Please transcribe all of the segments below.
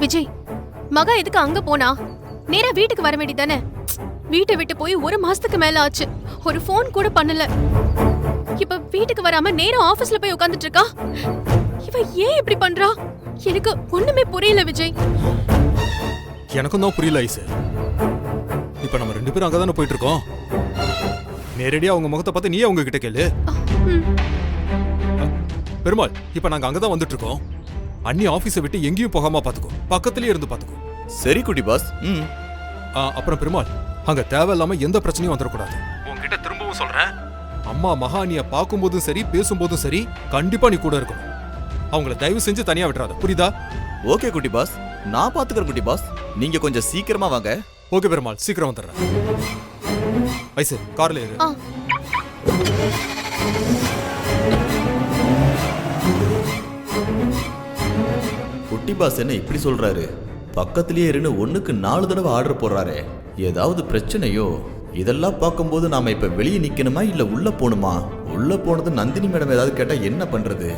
விஜய், மகா எதுக்கு அங்க போனா? நேரா வீட்டுக்கு வர வேண்டியதானே? வீட்டை விட்டு போய் 1 மாசத்துக்கு மேல ஆச்சு. ஒரு ஃபோன் கூட பண்ணல. இப்ப வீட்டுக்கு வராம நேரா ஆபீஸ்ல போய் உட்கார்ந்துட்டு இருக்கா. இவ ஏன் இப்படி பண்றா? எனக்கு ஒண்ணுமே புரியல விஜய். எனக்கும் தான் புரியல ஐசு. இப்ப நம்ம 2 பேரும் அங்கதானே போயிட்டு இருக்கோம். நேரடியா அவங்க முகத்தை பார்த்து நீயே அவங்க கிட்ட கேளு. பெருமாள், இப்ப நாங்க அங்கதான் வந்துட்டு இருக்கோம். அண்ணி ஆபீஸை விட்டு எங்கேயும் போகாம பாத்துக்கோ. பக்கத்துலயே இருந்து பாத்துக்கோ. சரி குட்டி பாஸ். அப்புறம் பெருமாள், அங்க தேவையில்லாம எந்த பிரச்சனையும் வந்துடக்கூடாது. உன்கிட்ட திரும்பவும் சொல்றேன், அம்மா மகானிய பார்க்கும்போதும் சரி பேசும்போதும் சரி கண்டிப்பா நீ கூட இருக்கணும். அவங்கள தயவு செஞ்சு தனியா விட்டுறாத, புரியுதா? ஓகே குட்டி பாஸ், நான் பாத்துக்கிறேன் குட்டி பாஸ். நீங்க கொஞ்சம் சீக்கிரமா வாங்க. ஓகே பெருமாள், சீக்கிரம் வந்துடுறேன். ஐசு, கார்ல ஏறு. குட்டி பாஸ் என்ன இப்படி சொல்றாரு? பக்கத்திலேயே இருந்து 1க்கு 4 தடவை ஆர்டர் போடுறாரு. ஏதாவது பிரச்சனையோ? இதெல்லாம் பார்க்கும்போது நாம இப்ப வெளியே நிக்கணுமா இல்ல உள்ள போகணுமா? உள்ள போனது நந்தினி மேடம் ஏதாவது கேட்டா என்ன பண்றது?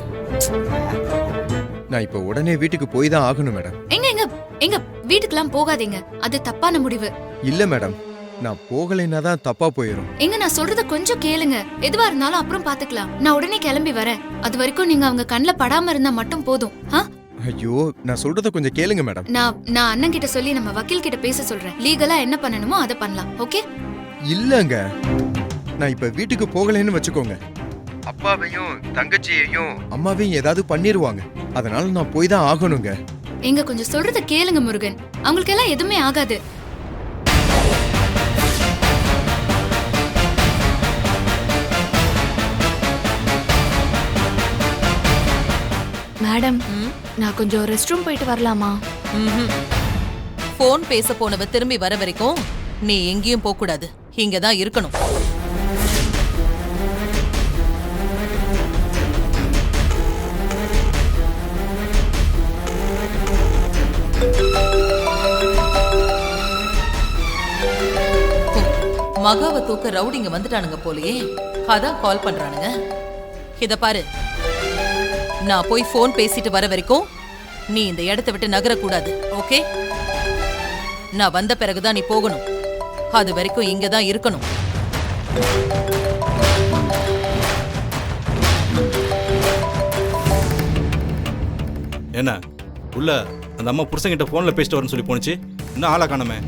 நான் இப்ப உடனே வீட்டுக்கு போய் தான் ஆகணும் மேடம். எங்க எங்க எங்க வீட்டுக்குலாம் போகாதீங்க, அது தப்பான முடிவு. இல்ல மேடம், நான் போகலைன்னா தான் தப்பா போயிடும். எங்க நான் சொல்றத கொஞ்சம் கேளுங்க. எதுவா இருந்தாலும் அப்புறம் பாத்துக்கலாம். நான் உடனே கிளம்பி வரேன். அது வரைக்கும் நீங்க அவங்க கண்ணுல படாம இருந்தா மட்டும் போதும். ஐயோ, நான் சொல்றத கொஞ்சம் கேளுங்க மேடம். நான் அண்ணன் கிட்ட சொல்லி நம்ம வக்கீல் கிட்ட பேச சொல்றேன். லீகலா என்ன பண்ணணுமோ அதை பண்ணலாம். ஓகே? இல்லங்க, நான் இப்ப வீட்டுக்கு போகலைன்னு வச்சுக்கோங்க, அப்பாவையும் தங்கச்சியையும் அம்மாவையும் ஏதாவது பண்ணிருவாங்க. அதனால நான் போய் தான் ஆகணுங்க. எங்க கொஞ்சம் சொல்றத கேளுங்க முருகன். அவங்களுக்கு எல்லாம் எதுவுமே ஆகாது. மேடம், நான் கொஞ்சம் ரெஸ்ட் ரூம் போயிட்டு வரலாமா? போன் பேச போனவ திரும்பி வர வரைக்கும் நீ எங்கேயும் போக கூடாது. இங்கதான் இருக்கணும். மகாவை தூக்க ரவுடிங்க வந்துட்டானுங்க போலயே, அதான் கால் பண்றானுங்க. இத பாரு, நான் போய் போன் பேசிட்டு வர வரைக்கும் நீ இந்த இடத்தை விட்டு நகரக்கூடாது. ஓகே? நான் வந்த பிறகுதான் நீ போகணும். அது வரைக்கும் இங்கதான் இருக்கணும். என்ன உள்ள அந்த அம்மா புருஷங்கிட்ட போன்ல பேசிட்டு வரேன்னு சொல்லி போனுச்சு, இன்னும் ஆளா காணமே.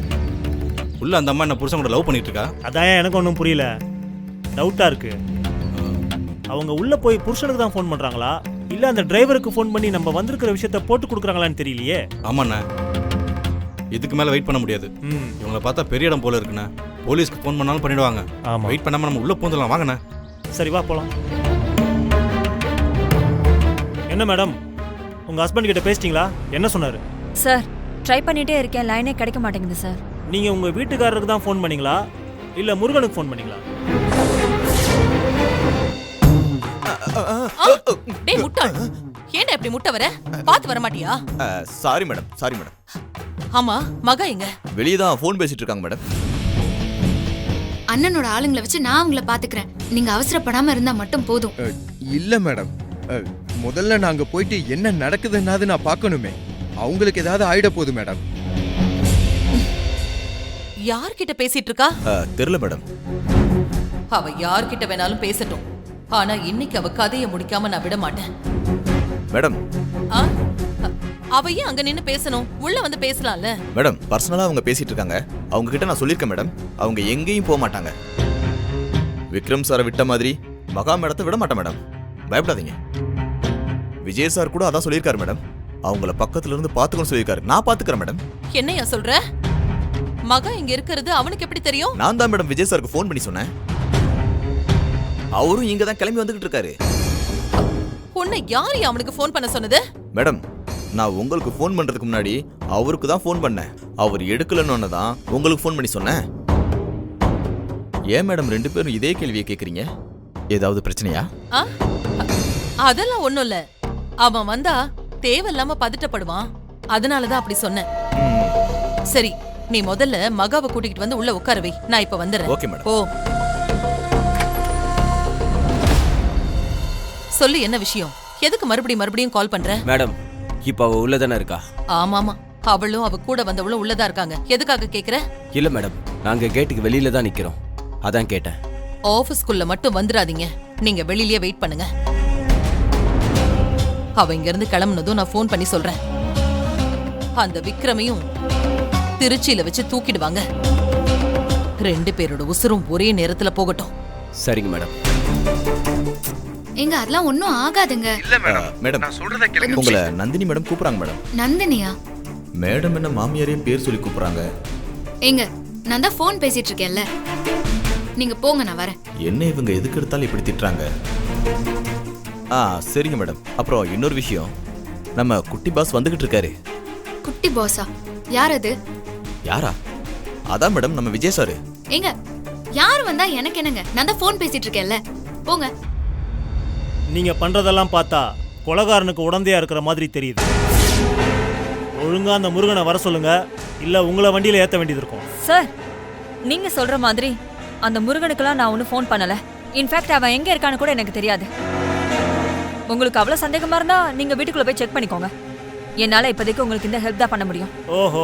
உள்ள அந்த அம்மா என்ன புருஷன் கூட லவ் பண்ணிட்டு இருக்கா? அதான் எனக்கு ஒன்றும் புரியல, டவுட்டா இருக்கு. அவங்க உள்ள போய் புருஷனுக்கு தான் ஃபோன் பண்றாங்களா இல்ல அந்த டிரைவருக்கு ஃபோன் பண்ணி நம்ம வந்திருக்கிற விஷயத்த போட்டு கொடுக்குறாங்களான்னு தெரியலையே. ஆமாண்ணா, இதுக்கு மேல வெயிட் பண்ண முடியாது. இவங்களை பார்த்தா பெரிய இடம் போல இருக்குண்ணா. போலீஸ்க்கு ஃபோன் பண்ணாலும் பண்ணிடுவாங்க. வெயிட் பண்ணாம நம்ம உள்ள போந்துடலாம், வாங்கண்ணா. சரி வா போலாம். என்ன மேடம், உங்க ஹஸ்பண்ட் கிட்ட பேசிட்டீங்களா? என்ன சொன்னாரு? சார், ட்ரை பண்ணிட்டே இருக்கேன், லைனே கிடைக்க மாட்டேங்குது சார். நீங்க உங்க வீட்டுக்காரருக்கு தான் ஃபோன் பண்ணீங்களா இல்ல முருகனுக்கு ஃபோன் பண்ணீங்களா? டேய் முட்டாள், ஏன்டா இப்படி முட்டை வர? பாத்து வர மாட்டியா? Sorry madam, sorry madam. ஆமா, மகா எங்க? வெளியே தான் ஃபோன் பேசிட்டு இருக்காங்க மேடம். அண்ணனோட ஆளுங்களை வச்சு நான் அவங்கள பாத்துக்கிறேன். நீங்க அவசரப்படாம இருந்தா மட்டும் போதும். இல்ல மேடம், முதல்ல நாங்க போயிட்டு என்ன நடக்குதுன்னாது நான் பார்க்கணுமே. அவங்களுக்கு ஏதாவது ஆயிட போகுது மேடம். யார்கிட்ட பேசிட்டு இருக்கா? தெரியல மேடம். அவ யார்கிட்ட வேணாலும் பேசட்டும், ஆனா இன்னைக்கு அவ கதையை முடிக்காம நான் விட மாட்டேன். மேடம், அவ ஏன் அங்க நின்னு பேசணும்? உள்ள வந்து பேசலாம்ல. மேடம், பர்சனலா அவங்க பேசிட்டு இருக்காங்க. அவங்க கிட்ட நான் சொல்லிருக்கேன் மேடம், அவங்க எங்கேயும் போக மாட்டாங்க. விக்ரம் சாரை விட்ட மாதிரி மகா மேடத்தை விட மாட்டேன் மேடம், பயப்படாதீங்க. விஜய் சார் கூட அதான் சொல்லியிருக்காரு மேடம், அவங்கள பக்கத்துல இருந்து பாத்துக்கணும் சொல்லியிருக்காரு. நான் பாத்துக்கிறேன் மேடம். என்னையா சொல்ற? மகா இங்க இருக்கிறது அவனுக்கு எப்படி தெரியும்? நான் தான் மேடம் விஜய் சாருக்கு ஃபோன் பண்ணி சொன்னேன். அவரும் இங்க தான் கிளம்பி வந்துகிட்டு இருக்காரு. உன்னை யார் அவனுக்கு ஃபோன் பண்ண சொன்னது? மேடம், நான் உங்களுக்கு ஃபோன் பண்றதுக்கு முன்னாடி அவருக்கு தான் ஃபோன் பண்ணேன். அவர் எடுக்கலன்னு தான் உங்களுக்கு ஃபோன் பண்ணி சொன்னேன். ஏன் மேடம் 2 பேரும் இதே கேள்வியை கேக்குறீங்க? ஏதாவது பிரச்சனையா? அதெல்லாம் ஒண்ணும் இல்ல. அவன் வந்தா தேவையில்லாம பதட்டப்படுவான், அதனாலதான் அப்படி சொன்னேன். சரி, நீ முதல்ல மகாவை கூட்டிகிட்டு வந்து உள்ள உட்கார வை. நான் இப்ப வந்துடுறேன். Okay madam. ஓ, சொல்லு, என்ன விஷயம்? எதுக்கு மறுபடியும் கால் பண்ற? மேடம், இப்ப அவ உள்ளதானே இருக்கா? ஆமாமா, அவளும் அவ கூட வந்தவளும் உள்ளதா இருக்காங்க. எதுக்காக கேக்குற? இல்ல மேடம், நாங்க கேட்டுக்கு வெளியில தான் நிக்கிறோம், அதான் கேட்டேன். ஆபீஸ்க்குள்ள மட்டும் வந்துடாதீங்க, நீங்க வெளியிலேயே வெயிட் பண்ணுங்க. அவ இங்க இருந்து கிளம்புனதும் நான் ஃபோன் பண்ணி சொல்றேன். அந்த விக்ரமையும் திருச்சியில வச்சு தூக்கிடுவாங்க. 2 பேரோட உசுரும் ஒரே நேரத்துல போகட்டும். சரிங்க மேடம். எங்க அதெல்லாம் ஒண்ணும் ஆகாதுங்க. இல்ல மேடம், மேடம் நான் சொல்றத கேளுங்க. உங்களை நந்தினி மேடம் கூப்பிடுறாங்க மேடம். நந்தினியா? மேடம் என்ன மாமியாரையும் பேர் சொல்லி கூப்பிடுறாங்க. எங்க நான் தான் ஃபோன் பேசிட்டு இருக்கேன்ல, நீங்க போங்க, நான் வரேன். என்ன இவங்க எதுக்கு எடுத்தாலும் இப்படி திட்டுறாங்க? சரிங்க மேடம். அப்புறம் இன்னொரு விஷயம், நம்ம குட்டி பாஸ் வந்துகிட்டு இருக்காரு. குட்டி பாஸா? யார் அது? யாரா? அதான் மேடம் நம்ம விஜய் சார். எங்க யார் வந்தா எனக்கு என்னங்க, நான் தான் ஃபோன் பேசிட்டு இருக்கேன்ல, போங்க. நீங்க பண்றதெல்லாம் பார்த்தா கொலகாரனுக்கு உடந்தையா இருக்கிற மாதிரி தெரியுது. ஒழுங்கா அந்த முருகனை வர சொல்லுங்க, இல்ல உங்களை வண்டியில ஏத்த வேண்டியது இருக்கும். சார், நீங்க சொல்ற மாதிரி அந்த முருகனுக்கெல்லாம் நான் ஒன்றும் ஃபோன் பண்ணல. இன்ஃபேக்ட் அவன் எங்க இருக்கான்னு கூட எனக்கு தெரியாது. உங்களுக்கு அவ்வளவு சந்தேகமா இருந்தா நீங்க வீட்டுக்குள்ள போய் செக் பண்ணிக்கோங்க. என்னால இப்போதைக்கு உங்களுக்கு இந்த ஹெல்ப் தான் பண்ண முடியும். ஓஹோ,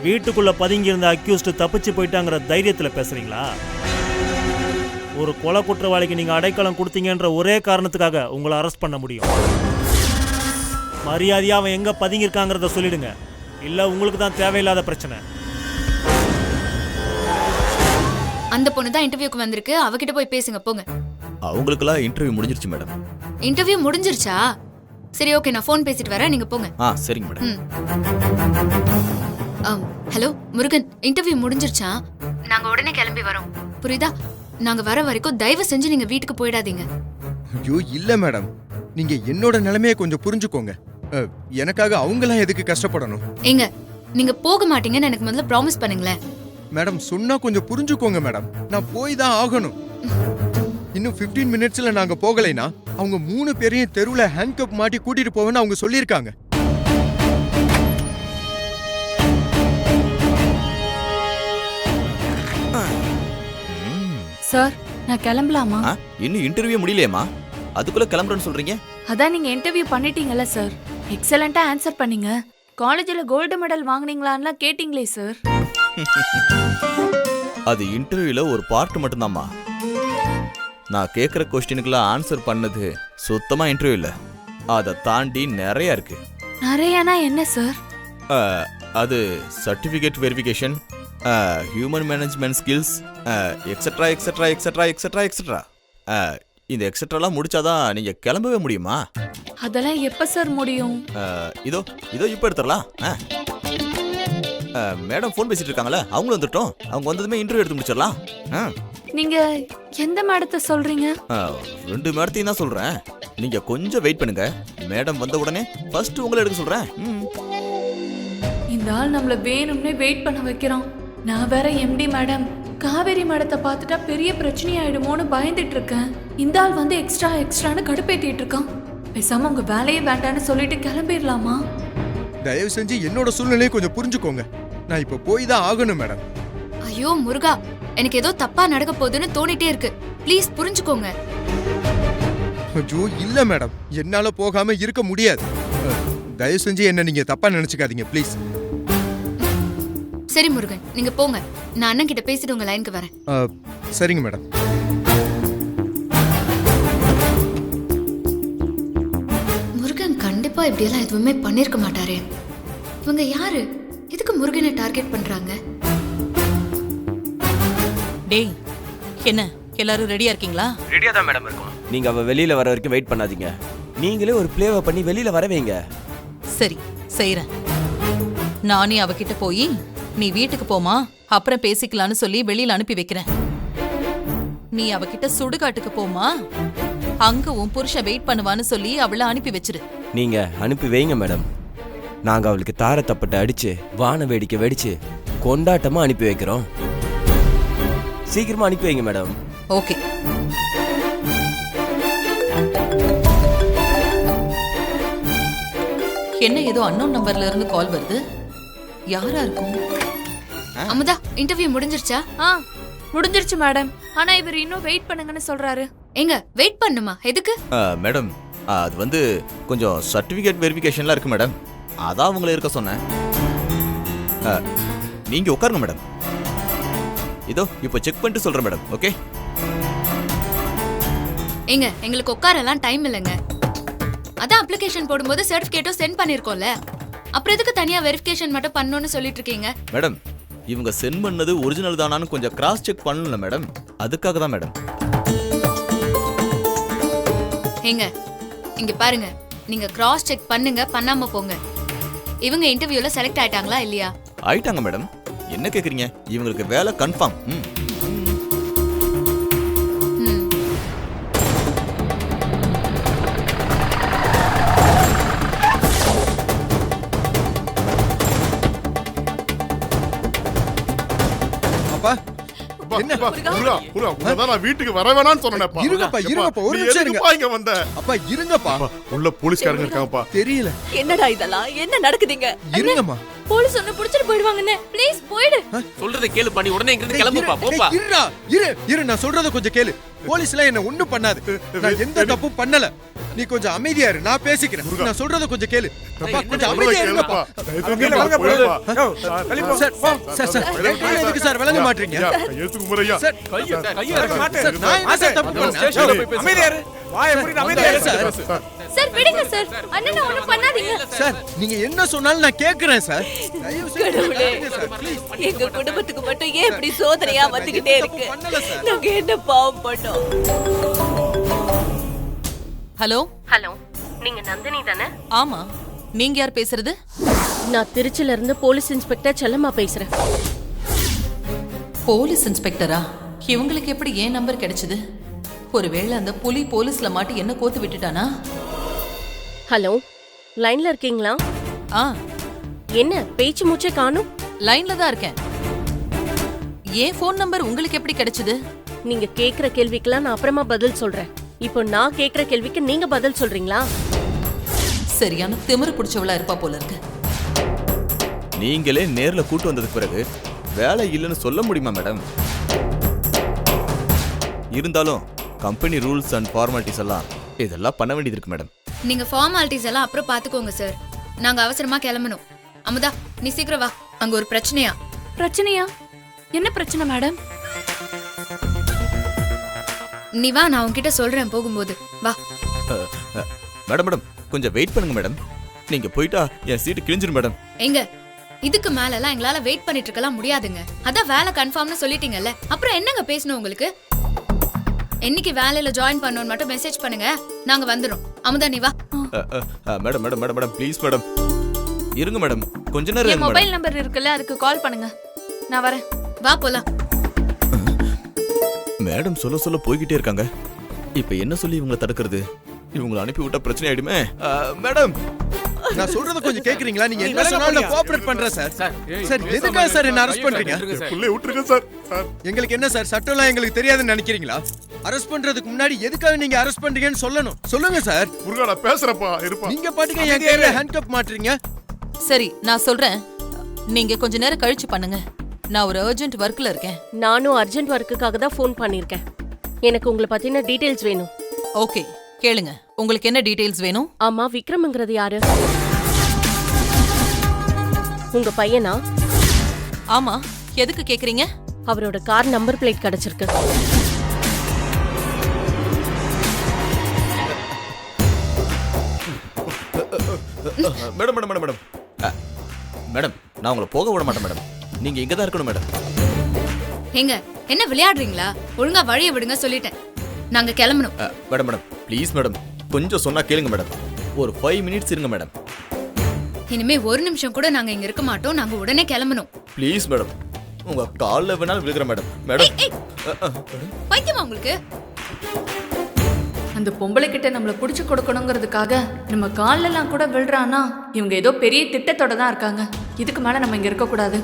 வீட்டுக்குள்ள பதுங்கி இருந்த அக்யூஸ்ட் தப்பிச்சு போயிட்டாங்கிற தைரியத்துல பேசுறீங்களா? ஒரு கொலை குற்றவாளிக்கு நீங்க அடைக்கலம் கொடுத்தீங்கன்ற ஒரே காரணத்துக்காக உங்களை அரெஸ்ட் பண்ண முடியும். மரியாதையா அவன் எங்க பதுங்கி இருக்காங்கிறத சொல்லிடுங்க, இல்ல உங்களுக்கு தான் தேவையில்லாத பிரச்சனை. அந்த பொண்ணு தான் இன்டர்வியூக்கு வந்திருக்கு, அவகிட்ட போய் பேசுங்க, போங்க. அவங்களுக்கெல்லாம் இன்டர்வியூ முடிஞ்சிருச்சு மேடம். இன்டர்வியூ முடிஞ்சிருச்சா? சரி, ஓகே, நான் ஃபோன் பேசிட்டு வரேன், நீங்க போங்க. சரிங்க மேடம். ஹலோ முருகன், இன்டர்வியூ முடிஞ்சிருச்சா? நாங்க உடனே கிளம்பி வரோம், புரியுதா? நாங்க வர வரைக்கும் தயவு செஞ்சு நீங்க வீட்டுக்கு போயிடாதீங்க. ஐயோ இல்ல மேடம், நீங்க என்னோட நிலைமையை கொஞ்சம் புரிஞ்சுக்கோங்க. எனக்காக அவங்களாம் எதுக்கு கஷ்டப்படணும்? ஏங்க, நீங்க போக மாட்டீங்கன்னு எனக்கு முதல்ல ப்ராமிஸ் பண்ணுங்களேன். மேடம் சொன்னா கொஞ்சம் புரிஞ்சுக்கோங்க மேடம், நான் போய் தான் ஆகணும். இன்னும் 15 மினிட்ஸ்ல நாங்க போகலைனா அவங்க 3 பேரையும் தெருவுல ஹேண்ட்கப் மாட்டி கூட்டிட்டு போவேன்னு அவங்க சொல்லியிருக்காங்க. சார், நான் கிளம்பலாமா? இன்னும் இன்டர்வியூ முடியலையேம்மா, அதுக்குள்ள கிளம்புறேன்னு சொல்றீங்க? அதான் நீங்க இன்டர்வியூ பண்ணிட்டீங்கல்ல சார், எக்ஸலண்டா ஆன்சர் பண்ணீங்க. காலேஜ்ல கோல்டு மெடல் வாங்குனீங்களான்னு கேட்டிங்களே சார். அது இன்டர்வியூல ஒரு பார்ட் மட்டும்தாம்மா. நான் கேட்குற கொஸ்டினுக்குலாம் ஆன்சர் பண்ணது சுத்தமா இன்டர்வியூ இல்லை, அதை தாண்டி நிறைய இருக்கு. நிறையனா என்ன சார்? அது certificate verification, human management skills, etcetera etcetera etcetera etcetera etcetera. இந்த எக்ஸெட்ராலாம் முடிச்சாதான் நீங்க கிளம்பவே முடியுமா? அதெல்லாம் எப்ப சார் முடியும்? இதோ இப்போ எடுத்துடலாம். மேடம் ஃபோன் பேசிட்டு இருக்காங்களே, அவங்களும் வந்துட்டோம். அவங்க வந்ததுமே இன்டர்வியூ எடுத்து முடிச்சிடலாம். நீங்க எந்த மேடத்தை சொல்றீங்க? 2 மேடத்தையும் தான் சொல்றேன். நீங்க கொஞ்சம் வெயிட் பண்ணுங்க, மேடம் வந்த உடனே ஃபர்ஸ்ட் உங்களை எடுக்க சொல்றேன். இந்த ஆள் நம்மள வேணும்னே வெயிட் பண்ண வைக்கிறான். நான் வேற எம்டி மேடம் காவேரி மேடத்தை பார்த்துட்டா பெரிய பிரச்சனை ஆயிடுமோன்னு பயந்துட்டு இருக்கேன். இந்த ஆள் வந்து எக்ஸ்ட்ரான்னு கடுப்பேத்திட்டு இருக்கான். பேசாம உங்க வேலையே வேண்டான்னு சொல்லிட்டு கிளம்பிடலாமா? தயவு செஞ்சு என்னோட சூழ்நிலையை கொஞ்சம் புரிஞ்சுக்கோங்க, நான் இப்ப போய் தான் ஆகணும் மேடம். ஐயோ முருகா, எனக்கு ஏதோ தப்பா நடக்க போகுதுன்னு தோணிட்டே இருக்கு, ப்ளீஸ் புரிஞ்சுக்கோங்க. ஐயோ இல்ல மேடம், என்னால போகாம இருக்க முடியாது. தயவு செஞ்சு என்ன நீங்க தப்பா நினைச்சுக்காதீங்க ப்ளீஸ். சரி முருகன், நீங்க போங்க, நான் அண்ணன் கிட்ட பேசிட்டு உங்க லைனுக்கு வரேன். சரிங்க மேடம். முருகன் கண்டிப்பா இப்படியெல்லாம் எதுவுமே பண்ணிருக்க மாட்டாரே. இவங்க யாரு? எதுக்கு முருகனை டார்கெட் பண்றாங்க? டேய், என்ன எல்லாரும் ரெடியா இருக்கீங்களா? ரெடியா தான் மேடம் இருக்கோம். நீங்க அவ வெளியில வர வரைக்கும் வெயிட் பண்ணாதீங்க, நீங்களே ஒரு ப்ளேவை பண்ணி வெளியில வர வைங்க. சரி, செய்றேன். நானே அவகிட்ட போய் நீ வீட்டுக்கு போமா, அப்புறம் பேசிக்கலான்னு சொல்லி வெளியில அனுப்பி வைக்கிறேன். நீ அவகிட்ட சுடுகாட்டுக்கு போமா, அங்க உன் புருஷன் வெயிட் பண்ணுவான்னு சொல்லி அவளை அனுப்பி வச்சிரு. நீங்க அனுப்பி வைங்க மேடம், நாங்க அவளுக்கு தார தப்பட்டை அடிச்சு வான வேடிக்கை வெடிச்சு கொண்டாட்டமா அனுப்பி வைக்கிறோம். சீக்கிரமா அனுப்பி வைங்க மேடம். ஓகே. என்ன ஏதோ அன்னோன் நம்பர்ல இருந்து கால் வருது, யாரா இருக்கும்? அமுதா, இன்டர்வியூ முடிஞ்சிருச்சா? முடிஞ்சிருச்சு மேடம், ஆனா இவர் இன்னும் வெயிட் பண்ணுங்கன்னு சொல்றாரு. எங்க வெயிட் பண்ணுமா? எதுக்கு? மேடம் அது வந்து கொஞ்சம் சர்டிஃபிகேட் வெரிஃபிகேஷன்லாம் இருக்கு மேடம், அதான் அவங்கள இருக்க சொன்னேன். நீங்க உட்காருங்க மேடம். இதோ இப்போ செக் பண்ணிட்டு சொல்றேன் மேடம். ஓகே? ஏங்க எங்களுக்கு உட்காரலாம் டைம் இல்லைங்க. அதான் அப்ளிகேஷன் போடும்போது சர்டிபிகேட்டும் சென்ட் பண்ணிருக்கோம்ல, அப்புறம் எதுக்கு தனியா வெரிஃபிகேஷன் மட்டும் பண்ணணும்னு சொல்லிட்டு இருக்கீங்க? மேடம், இவங்க சென்ட் பண்ணது ஒரிஜினல் தானான்னு கொஞ்சம் கிராஸ் செக் பண்ணல மேடம், அதுக்காக தான் மேடம். ஏங்க இங்க பாருங்க, நீங்க கிராஸ் செக் பண்ணுங்க, பண்ணாம போங்க. இவங்க இன்டர்வியூல செலக்ட் ஆயிட்டாங்களா இல்லையா? ஆயிட்டாங்க மேடம். என்ன கேக்குறீங்க? இவங்களுக்கு வேலை கன்ஃபார்ம். வீட்டுக்கு வர வேணாம்னு சொன்னேன்ப்பா. இருங்கப்பா ஒரு நிமிஷம் இருங்க. இங்க வந்த அப்பா இருங்கப்பா. உள்ள போலீஸ்காரங்க இருக்காங்கப்பா. தெரியல. என்னடா இதெல்லாம்? என்ன நடக்குதுங்க? இருங்கம்மா. போலீஸ் ஒன்னு புடிச்சிட்டு போயிடுவாங்கன்னு. ப்ளீஸ் போயிடு. சொல்றதை கேளு பண்ணி உடனே இங்க இருந்து கிளம்புப்பா. போப்பா. இரு நான் சொல்றத கொஞ்சம் கேளு. போலீஸ்ல என்ன ஒண்ணும் பண்ணாது. நான் எந்த தப்பும் பண்ணல. நீ கொஞ்சம் அமைதியா இரு, நான் பேசிக்கிறேன். நான் சொல்றத கொஞ்சம் கேளு. அப்பா கொஞ்சம் அமைதியா இருங்கப்பா. சார் எதுக்கு சார் விளங்க மாட்டீங்க? ஏத்துக்கு முறையா சார் நான் என்ன சார் தப்பு பண்ணேன்? அமைதியா இரு. வாயை மூடி அமைதியா இரு சார். சார் விடுங்க சார். அண்ணனை ஒண்ணும் பண்ணாதீங்க. சார் நீங்க என்ன சொன்னாலும் நான் கேக்குறேன் சார். கடவுளே, எங்க குடும்பத்துக்கு மட்டும் ஏன் இப்படி சோதனையா வந்துகிட்டே இருக்கு? நாங்க என்ன பாவம் பண்ணோம்? ஹலோ ஹலோ, நீங்க நந்தினி தானே? ஆமா, நீங்க யார் பேசுறது? நான் திருச்சில இருந்து போலீஸ் இன்ஸ்பெக்டர் செல்லம்மா பேசுறேன். போலீஸ் இன்ஸ்பெக்டரா? இவங்களுக்கு எப்படி ஏன் நம்பர் கிடைச்சது? ஒருவேளை அந்த புலி போலீஸ்ல மாட்டி என்ன கோத்து விட்டுட்டானா? ஹலோ, லைன்ல இருக்கீங்களா? என்ன பேச்சு மூச்சே காணும்? லைன்ல தான் இருக்கேன். ஏன் ஃபோன் நம்பர் உங்களுக்கு எப்படி கிடைச்சது? நீங்க கேக்குற கேள்விக்கெல்லாம் நான் அப்புறமா பதில் சொல்றேன். இப்போ நான் கேக்குற கேள்விக்கு நீங்க பதில் சொல்றீங்களா? சரியான திமிரு பிடிச்சவளா இருப்பா போல இருக்கு. நீங்களே நேர்ல கூட்டு வந்ததுக்கு பிறகு வேலை இல்லைன்னு சொல்ல முடியுமா மேடம்? இருந்தாலும் கம்பெனி ரூல்ஸ் அண்ட் ஃபார்மாலிட்டிஸ் எல்லாம் இதெல்லாம் பண்ண வேண்டியது இருக்கு மேடம். நீங்க ஃபார்மாலிட்டிஸ் எல்லாம் அப்புறம் பாத்துக்கோங்க சார். நாங்க அவசரமா கிளம்பணும். அமுதா நீ சீக்கிரம் வா, அங்க ஒரு பிரச்சனையா. பிரச்சனையா? என்ன பிரச்சனை மேடம்? நீ வா, நான் உன்கிட்ட சொல்றேன் போகும்போது. வா. மேடம் மேடம் கொஞ்சம் வெயிட் பண்ணுங்க மேடம். நீங்க போயிட்டா என் சீட்டு கிழிஞ்சிரும் மேடம். எங்க இதுக்கு மேல எல்லாம் எங்களால வெயிட் பண்ணிட்டு இருக்கலாம் முடியாதுங்க. அதான் வேலை கன்ஃபார்ம்னு சொல்லிட்டீங்கல்ல, அப்புறம் என்னங்க பேசணும் உங்களுக்கு? என்னைக்கு வேலையில ஜாயின் பண்ணணும்னு மட்டும் மெசேஜ் பண்ணுங்க, நாங்க வந்துடும். அமுதா நீ வா. Madam madam madam madam please madam இருங்க மேடம், கொஞ்ச நேரம் என் மொபைல் நம்பர் இருக்குல்ல, அதுக்கு கால் பண்ணுங்க. நான் வரேன். வா போலாம். மேடம் சொல்ல சொல்ல போய்கிட்டே இருக்காங்க. இப்ப என்ன சொல்லி இவங்களை தடுக்கிறது? இவங்களை அனுப்பி விட்டா பிரச்சனை ஆயிடுமே. மேடம் நான் சொல்றத கொஞ்சம் கேக்குறீங்களா? நீங்க என்ன சொன்னாலும் நான் கோஆபரேட் பண்றேன் சார். சார் எதுக்காக சார் என்ன அரெஸ்ட் பண்றீங்க? உள்ளே விட்டுருங்க சார். எங்களுக்கு என்ன சார் சட்டம்லாம் எங்களுக்கு தெரியாதுன்னு நினைக்கிறீங்களா? அரெஸ்ட் பண்றதுக்கு முன்னாடி எதுக்காக நீங்க அரெஸ்ட் பண்றீங்கன்னு சொல்லணும். சொல்லுங்க சார். முருகா நான் பேசுறப்பா இருப்பா. நீங்க பாட்டுக்கு என் கையில ஹேண்ட்கப் மாட்டறீங்க. சரி நான் சொல்றேன், நீங்க கொஞ்ச நேரம் கழிச்சு பண்ணுங்க. நான் ஒரு அர்ஜென்ட் ஒர்க்ல இருக்கேன். நானும் அர்ஜென்ட் ஒர்க்குக்காக தான் ஃபோன் பண்ணிருக்கேன். எனக்கு உங்களை பத்தின டீடைல்ஸ் வேணும். ஓகே கேளுங்க, உங்களுக்கு என்ன டீடைல்ஸ் வேணும்? ஆமா, விக்ரம்ங்கிறது யாரு? உங்க பையனா? ஆமா, எதுக்கு கேக்குறீங்க? அவரோட கார் நம்பர் பிளேட் கிடைச்சிருக்கு. Madam madam madam madam madam நான் உங்களை போக விட மாட்டேன் மேடம். நீங்க இங்க தான் இருக்கணும் மேடம். எங்க என்ன விளையாடுறீங்களா? ஒழுங்கா வழிய விடுங்க சொல்லிட்டேன். நாங்க கிளம்பணும். மேடம் மேடம் ப்ளீஸ் மேடம், கொஞ்சம் சொன்னா கேளுங்க மேடம். ஒரு 5 மினிட்ஸ் இருங்க மேடம். இனிமே ஒரு நிமிஷம் கூட நாங்க இங்க இருக்க மாட்டோம். நாங்க உடனே கிளம்பணும். ப்ளீஸ் மேடம், உங்க கால்ல வேணாலும் விழுகிறேன் மேடம். மேடம் பைத்தியமா உங்களுக்கு? அந்த பொம்பளை கிட்ட நம்மள புடிச்சு கொடுக்கணுங்கிறதுக்காக நம்ம கால்ல எல்லாம் கூட விழுறானா, இவங்க ஏதோ பெரிய திட்டத்தோட தான் இருக்காங்க. இதுக்கு மேல நம்ம இங்க இருக்க கூடாது.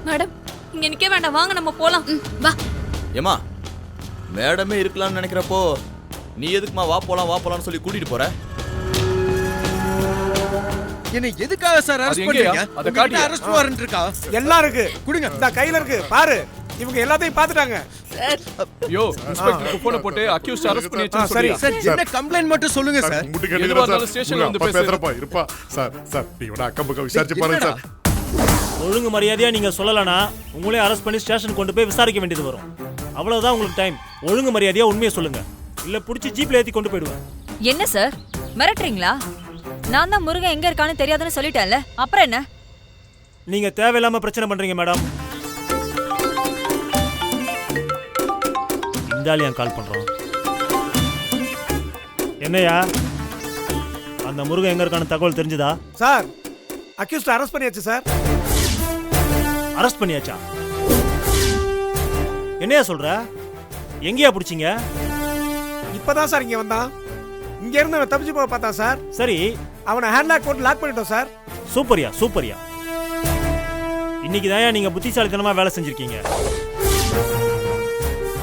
மேடம் இங்க நிக்க வேண்டாம், வாங்க நம்ம போலாம். வா. ஏமா மேடமே இருக்கலாம்னு நினைக்கிறப்போ நீ எதுக்குமா வா போலாம்னு சொல்லி கூட்டிட்டு போற? என்ன எதுக்காக சார் அரெஸ்ட் பண்றீங்க? அத காட்டி அரெஸ்ட் வாரண்ட் இருக்கா? எல்லாம் இருக்கு. குடுங்க. இந்த கையில இருக்கு பாரு. இவங்க எல்லாத்தையும் பாத்துட்டாங்க. யோ இன்ஸ்பெக்டருக்கு போன் போட்டு அக்யூஸ்ட் அரெஸ்ட் பண்ணி வச்சு சரி சொல்லுங்க சார் என்ன கம்ப்ளைன்ட் மட்டும் சொல்லுங்க சார் கும்பிட்டு எதுவா கேட்டுக்கிறேன் இருந்தாலும் சார் ஸ்டேஷன்ல உங்க வந்து அப்பா பேசு. பேசுறப்பா இருப்பா சார் நீ வேணா அக்கம் பக்கம் விசாரிச்சு பாருங்க சார் ஒழுங்கு மரியாதையா நீங்க சொல்லலனா உங்களே அரெஸ்ட் பண்ணி ஸ்டேஷன் கொண்டு போய் விசாரிக்க வேண்டியது வரும். அவ்வளவுதான் உங்களுக்கு டைம். ஒழுங்கு மரியாதையா உண்மையை சொல்லுங்க, இல்ல புடிச்சு ஜீப்ல ஏத்தி கொண்டு போயிடுவேன். என்ன சார் மிரட்டுறீங்களா? நான் தான் முருகன் எங்க இருக்கான்னு தெரியாதுன்னு சொல்லிட்டேன்ல, அப்புறம் என்ன? நீங்க தேவையில்லாம பிரச்சனை பண்றீங்க மேடம். இந்தாலியான் கால் பண்றோம். என்னையா அந்த முருகன் எங்க இருக்கான்னு தகவல் தெரிஞ்சுதா? சார் அக்யூஸ்ட் அரெஸ்ட் பண்ணியாச்சு சார். அரெஸ்ட் பண்ணியாச்சா? என்னையா சொல்ற? எங்கேயா பிடிச்சிங்க? இப்பதான் சார் இங்க வந்தான். இங்க இருந்து அவன் தப்பிச்சு போக பார்த்தான் சார். சரி, அவனை ஹேண்ட்லாக் போட்டு லாக் பண்ணிட்டோம் சார். சூப்பர்யா சூப்பர்யா. இன்னைக்கு தான் நீங்க புத்திசாலித்தனமா வேலை செஞ்சிருக்கீங்க.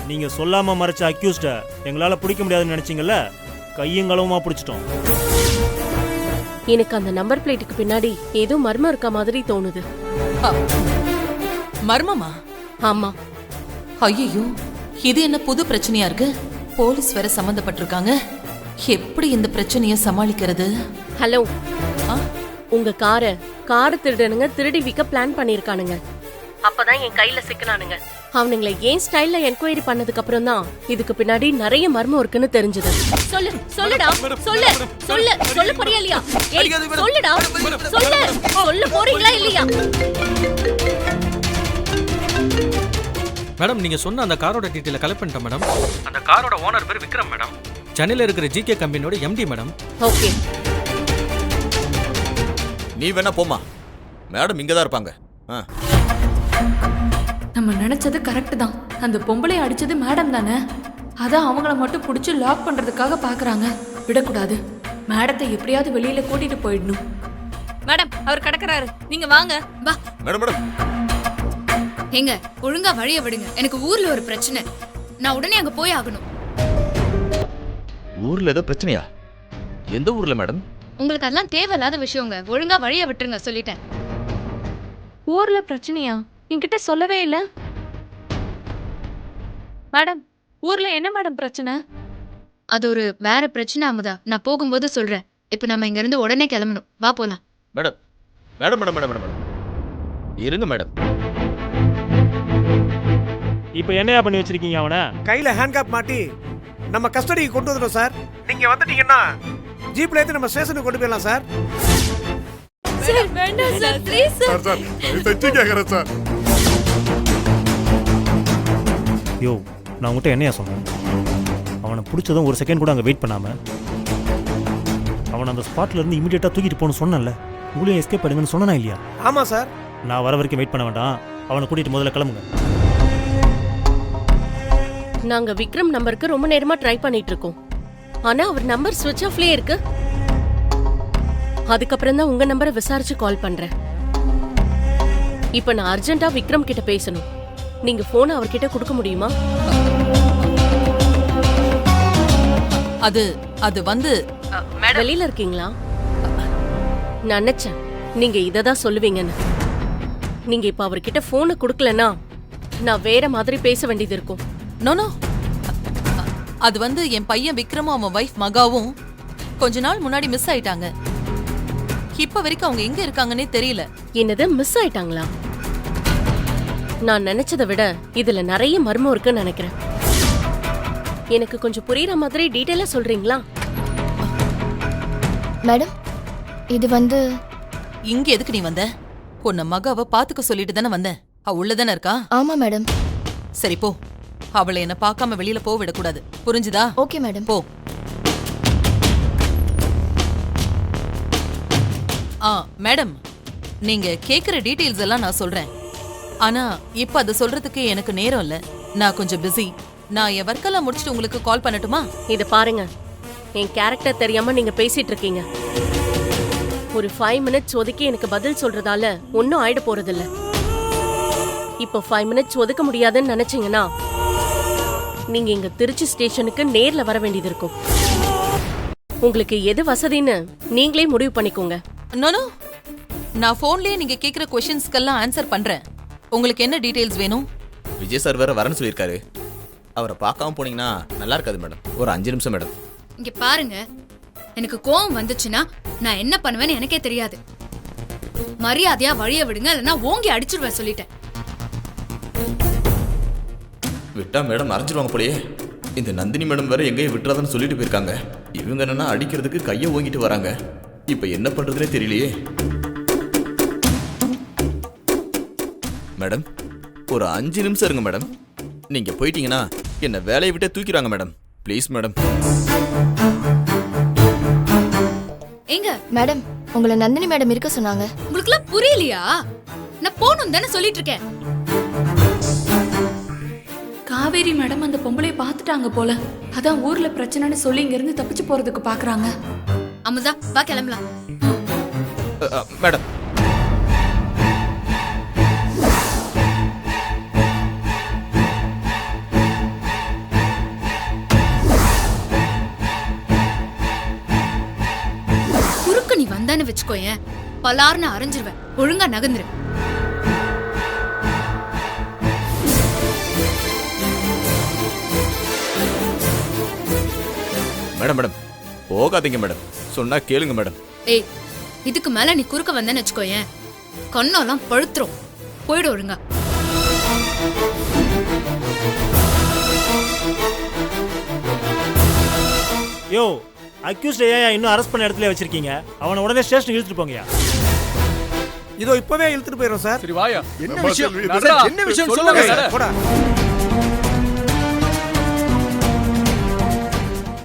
நீங்க சொல்லாம மறைச்ச அக்யூஸ்ட எங்களால பிடிக்க முடியாதுன்னு நினைச்சீங்கல்ல, கையங்களவுமா பிடிச்சிட்டோம். எனக்கு அந்த நம்பர் பிளேட்டுக்கு பின்னாடி ஏதோ மர்மம் இருக்க மாதிரி தோணுது. மர்மமா? ஆமா. ஐயோ, இது என்ன புது பிரச்சனையா இருக்கு? போலீஸ் வேற சம்பந்தப்பட்டிருக்காங்க. எப்படி இந்த பிரச்சனையை சமாளிக்கிறது? ஹலோ, உங்க காரை திருடனுங்க திருடி விக்க பிளான் பண்ணிருக்கானுங்க. அப்பதான் என் கையில சிக்கினானுங்க. அவனுங்களை ஏன் ஸ்டைல்ல என்கொயரி பண்ணதுக்கு அப்புறம் தான் இதுக்கு பின்னாடி நிறைய மர்மம் இருக்குன்னு தெரிஞ்சது. சொல்லுடா சொல்ல போறியா இல்லையா? சொல்லுடா சொல்ல போறீங்களா இல்லையா? மேடம், நீங்க சொன்ன அந்த காரோட டீட்டெயில கலெக்ட் பண்ணிட்டேன் மேடம். அந்த காரோட ஓனர் பேர் விக்ரம் மேடம். சென்னையில இருக்கிற ஜிகே கம்பெனியோட எம்டி மேடம். ஓகே, நீ வேணா போமா, மேடம் இங்க தான் இருப்பாங்க. நம்ம நினைச்சது கரெக்ட் தான். அந்த பொம்பளை அடிச்சது மேடம் தானே. அதான் அவங்கள மட்டும் பிடிச்சி லாக் பண்றதுக்காக பாக்குறாங்க. விடக்கூடாது. மேடத்தை எப்படியாவது வெளியில கூட்டிட்டு போயிடணும். மேடம், அவர் கிடக்குறாரு, நீங்க வாங்க. வா மேடம் எங்க ஒழுங்கா வழிய விடுங்க. எனக்கு ஊர்ல ஒரு பிரச்சனை. நான் உடனே அங்க போய் ஆகணும். ஊர்ல ஏதோ பிரச்சனையா? எந்த ஊர்ல மேடம்? உங்களுக்கு அதெல்லாம் தேவையில்லாத விஷயங்க. ஒழுங்கா வழிய விட்டுருங்க சொல்லிட்டேன். ஊர்ல பிரச்சனையா? என்கிட்ட சொல்லவே இல்ல. மேடம், ஊர்ல என்ன மேடம் பிரச்சனை? அது ஒரு வேற பிரச்சனை அமுதா. நான் போகும்போது சொல்றேன். இப்ப நம்ம இங்க இருந்து உடனே கிளம்பணும். வா போலாம். Madam madam madam madam madam இருங்க மேடம். இப்போ என்னையா பண்ணி வச்சிருக்கீங்க அவனை? கையில ஹேண்ட்காப் மாட்டி நம்ம கஸ்டடிக்கு கொண்டு வந்துடும் சார். நீங்க வந்துட்டீங்கன்னா ஜீப்ல ஏத்தி நம்ம ஸ்டேஷனுக்கு கொண்டு போயிடலாம் சார். சார் வேண்டாம் சார், ப்ளீஸ் சார். சார் செஞ்சு கேக்குறேன் சார். யோ, நான் உங்ககிட்ட என்னையா சொன்னேன்? அவனை பிடிச்சதும் ஒரு செகண்ட் கூட அங்கே வெயிட் பண்ணாம அவனை அந்த ஸ்பாட்ல இருந்து இமீடியட்டா தூக்கிட்டு போகணும்னு சொன்னேன்ல. உங்களையும் எஸ்கேப் பண்ணுங்கன்னு சொன்னா இல்லையா? ஆமா சார். நான் வர வரைக்கும் வெயிட் பண்ண வேண்டாம். அவனை கூட்டிட்டு முதல்ல கிளம்புங்க. நாங்க விக்ரம் நம்பருக்கு ரொம்ப நேரமா ட்ரை பண்ணிட்டு இருக்கோம். ஆனா அவர் நம்பர் ஸ்விட்ச் ஆஃப்லயே இருக்கு. அதுக்கப்புறம் தான் உங்க நம்பரை விசாரிச்சு கால் பண்றேன். இப்ப நான் அர்ஜென்ட்டா விக்ரம் கிட்ட பேசணும். நீங்க போன் அவர்கிட்ட கொடுக்க முடியுமா? அது வந்து வெளியில இருக்கீங்களா? நான் நினைச்சேன் நீங்க இததான் சொல்லுவீங்கன்னு. நீங்க இப்ப அவர்கிட்ட போனை கொடுக்கலன்னா நான் வேற மாதிரி பேச வேண்டியது இருக்கும். நோ, அது வந்து என் பையன் விக்ரமும் அவன் வைஃப் மகாவும் கொஞ்ச நாள் முன்னாடி மிஸ் ஆயிட்டாங்க. இப்ப வரைக்கும் அவங்க எங்க இருக்காங்கன்னே தெரியல. என்னது, மிஸ் ஆயிட்டாங்களா? நான் நினைச்சதை விட இதுல நிறைய மர்மம் இருக்குன்னு நினைக்கிறேன். எனக்கு கொஞ்சம் புரியுற மாதிரி டீடைலா சொல்றீங்களா? மேடம், இது வந்து இங்க எதுக்கு நீ வந்த? உன்னை மகாவை பாத்துக்க சொல்லிட்டு தானே வந்தேன். அவ உள்ளதானே இருக்கா? ஆமா மேடம். சரி போ. அவளை என்ன பார்க்காம வெளியில போக விடக்கூடாது, புரிஞ்சுதா? Okay madam. போ. மேடம், நீங்க கேக்குற டீடைல்ஸ் எல்லாம் நான் சொல்றேன். ஆனா இப்ப அதை சொல்றதுக்கு எனக்கு நேரம் இல்ல. நான் கொஞ்சம் பிஸி. நான் என் ஒர்க்கெல்லாம் முடிச்சுட்டு உங்களுக்கு கால் பண்ணட்டுமா? இத பாருங்க, என் கேரக்டர் தெரியாம நீங்க பேசிட்டு இருக்கீங்க. ஒரு 5 மினிட்ஸ் ஒதுக்கி எனக்கு பதில் சொல்றதால ஒன்னும் ஆயிட போறதில்ல. இப்போ 5 மினிட்ஸ் ஒதுக்க முடியாதுன்னு நினைச்சீங்கன்னா நீங்க இங்க திருச்சி ஸ்டேஷனுக்கு நேர்ல வர வேண்டியது இருக்கும். உங்களுக்கு எது வசதின்னு நீங்களே முடிவு பண்ணிக்கோங்க. நோ, நான் போன்லயே நீங்க கேக்குற क्वेश्चंसக்கெல்லாம் ஆன்சர் பண்றேன். உங்களுக்கு என்ன டீடைல்ஸ் வேணும்? விஜய் சார் வேற வரன்னு சொல்லிருக்காரு. அவரை பார்க்காம போனீங்கன்னா நல்லா இருக்காது மேடம். ஒரு 5 நிமிஷம் மேடம். இங்க பாருங்க, எனக்கு கோவம் வந்துச்சுன்னா நான் என்ன பண்ணுவேன்னு எனக்கே தெரியாது. மரியாதையா வழிய விடுங்க, இல்லைன்னா ஓங்கி அடிச்சிருவேன் சொல்லிட்டேன். விட்டா மேடம் அரைஞ்சிருவாங்க போலயே. இந்த நந்தினி மேடம் வேற எங்கேயும் விட்டுறாதுன்னு சொல்லிட்டு போயிருக்காங்க. இவங்க என்னன்னா அடிக்கிறதுக்கு கையை ஓங்கிட்டு வராங்க. இப்ப என்ன பண்றதுனே தெரியலையே. மேடம் ஒரு 5 நிமிஷம் இருங்க மேடம். நீங்க போயிட்டீங்கன்னா என்ன வேலையை விட்டே தூக்கிடுவாங்க மேடம். Please madam. எங்க மேடம் உங்களை நந்தினி மேடம் இருக்க சொன்னாங்க. உங்களுக்குலாம் புரியலையா? நான் போகணும் தானே சொல்லிட்டு இருக்கேன். காவேரி மேடம் அந்த பொம்பளைய பார்த்துட்டாங்க போல. அதான் ஊர்ல பிரச்சனைன்னு சொல்லி இங்க இருந்து தப்பிச்சு போறதுக்கு பாக்குறாங்க. அமுதா வா கிளம்பலாம். மேடம் குறுக்கு நீ வந்தான்னு வச்சுக்கோயேன், பலார்னு அரைஞ்சிருவேன். ஒழுங்கா நகர்ந்துரு. மேடம் மேடம் போகாதீங்க மேடம். சொன்னா கேளுங்க மேடம். ஏய், இதுக்கு மேல நீ குறுக்க வந்தேன்னு வச்சுக்கோயேன், கண்ணெல்லாம் பழுத்துரும். போயிடு ஒழுங்கா. யோ, அக்யூஸ்ட் ஏன் இன்னும் அரெஸ்ட் பண்ண இடத்துல வச்சிருக்கீங்க? அவனை உடனே ஸ்டேஷனுக்கு இழுத்துட்டு போங்கயா. இதோ இப்பவே இழுத்துட்டு போயிடும் சார். சரி வாயா. என்ன விஷயம் சொல்லுங்க. போடா.